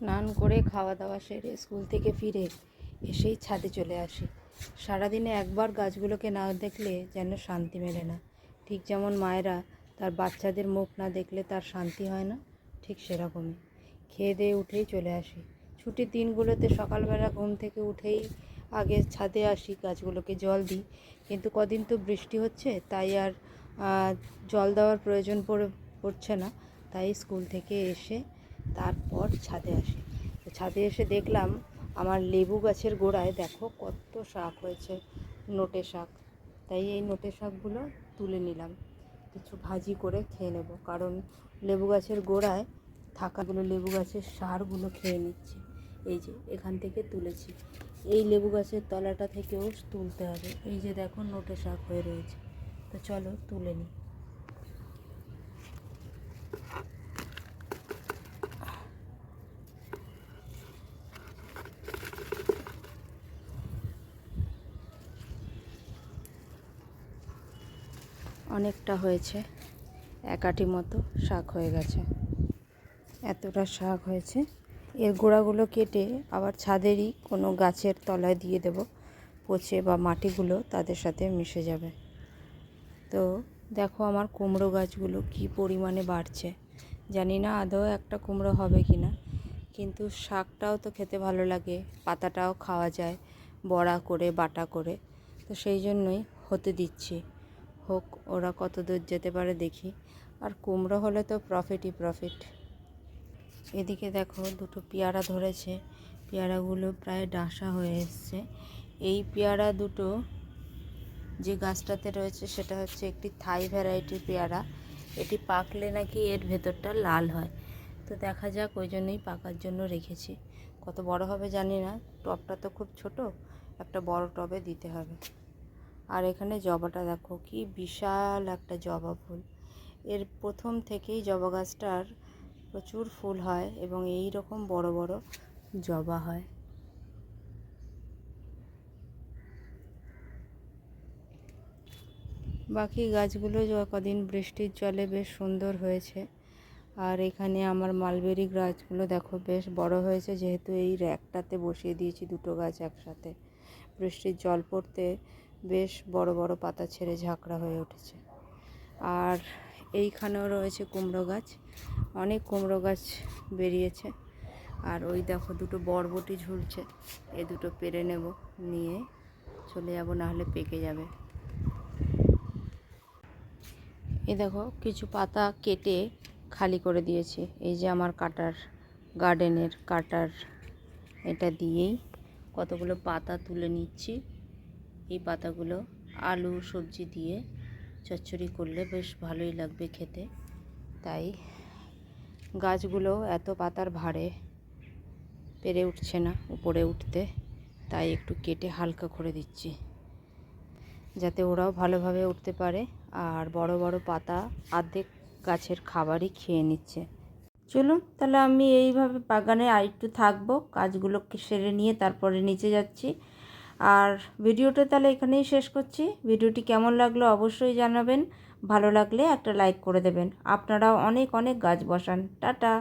স্নান করে খাওয়া দাওয়া সেরে স্কুল থেকে ফিরে এসেই ছাদে চলে আসি। সারাদিনে একবার গাছগুলোকে না দেখলে যেন শান্তি মেলে না। ঠিক যেমন মায়েরা তার বাচ্চাদের মুখ না দেখলে তার শান্তি হয় না, ঠিক সেরকমই। খেয়ে দিয়ে উঠেই চলে আসি। ছুটির দিনগুলোতে সকালবেলা ঘুম থেকে উঠেই আগে ছাদে আসি, গাছগুলোকে জল দিই। কিন্তু কদিন তো বৃষ্টি হচ্ছে, তাই আর জল দেওয়ার প্রয়োজন পড়ছে না। তাই স্কুল থেকে এসে তারপর ছাদে আসি। তো ছাদে এসে দেখলাম আমার লেবু গাছের গোড়ায় দেখো কত শাক হয়েছে, নোটে শাক। তাই এই নোটে শাকগুলো তুলে নিলাম, কিছু ভাজি করে খেয়ে নেব। কারণ লেবু গাছের গোড়ায় থাকাগুলো লেবু গাছের সারগুলো খেয়ে নিচ্ছে। এই যে এখান থেকে তুলেছি, এই লেবু গাছের তলাটা থেকেও তুলতে হবে। এই যে দেখো নোটে শাক হয়ে রয়েছে। তো চলো তুলে নিই। অনেকটা হয়েছে, এক আঁটি মতো শাক হয়ে গেছে। এতটা শাক হয়েছে, এর গোড়াগুলো কেটে আবার ছাদেরই কোনো গাছের তলায় দিয়ে দেব, পচে বা মাটিগুলো তাদের সাথে মিশে যাবে। তো দেখো আমার কুমড়ো গাছগুলো কি পরিমাণে বাড়ছে। জানি না আদৌ একটা কুমড়ো হবে কি না, কিন্তু শাকটাও তো খেতে ভালো লাগে, পাতাটাও খাওয়া যায় বড়া করে বাটা করে। তো সেই জন্যই হতে দিচ্ছি, হোক, ওরা কত দূর যেতে পারে দেখি। আর কুমড়ো হলে তো প্রফিটই প্রফিট। এদিকে দেখো দুটো পেয়ারা ধরেছে, পেয়ারাগুলো প্রায় ডাঁসা হয়ে এসছে। এই পেয়ারা দুটো যে গাছটাতে রয়েছে সেটা হচ্ছে একটি থাই ভ্যারাইটির পেয়ারা। এটি পাকলে নাকি এর ভেতরটা লাল হয়। তো দেখা যাক, ওই জন্যই পাকার জন্য রেখেছি। কত বড় হবে জানি না, টবটা তো খুব ছোট, একটা বড় টবে দিতে হবে। আর এখানে জবাটা দেখো কি বিশাল একটা জবা ফুল। এর প্রথম থেকেই জবা গাছটার প্রচুর ফুল হয় এবং এই রকম বড় বড় জবা হয়। বাকি গাছগুলো কদিন বৃষ্টির জলে বেশ সুন্দর হয়েছে। আর এখানে আমার মালবেরি গাছগুলো দেখো বেশ বড় হয়েছে, যেহেতু এই র্যাকটাতে বসিয়ে দিয়েছি দুটো গাছ একসাথে। বৃষ্টির জল পড়তে বেশ বড় বড় পাতা ছেড়ে ঝাঁকড়া হয়ে উঠেছে। আর এইখানেও রয়েছে কুমড়ো গাছ, অনেক কুমড়ো গাছ বেরিয়েছে। আর ওই দেখো দুটো বরবটি ঝুলছে, এই দুটো পেরে নেব, নিয়ে চলে যাব, নাহলে পেকে যাবে। এই দেখো কিছু পাতা কেটে খালি করে দিয়েছি। এই যে আমার কাটার, গার্ডেনের কাটার, এটা দিয়েই কতগুলো পাতা তুলে নিচ্ছি। এই পাতাগুলো আলু সবজি দিয়ে চচ্চড়ি করলে বেশ ভালোই লাগবে খেতে। তাই গাছগুলো এত পাতার ভারে পেরে উঠছে না উপরে উঠতে, তাই একটু কেটে হালকা করে দিচ্ছি, যাতে ওরাও ভালোভাবে উঠতে পারে। আর বড় বড় পাতা অর্ধেক গাছের খাবারই খেয়ে নিচ্ছে। চলুন তাহলে আমি এইভাবে বাগানে আরেকটু থাকবো, কাজগুলোকে সেরে নিয়ে তারপরে নিচে যাচ্ছি। আর ভিডিওটা তাহলে এখানেই শেষ করছি। ভিডিওটি কেমন লাগলো অবশ্যই জানাবেন, ভালো লাগলে একটা লাইক করে দেবেন। আপনারাও অনেক অনেক গাছ বসান। টাটা।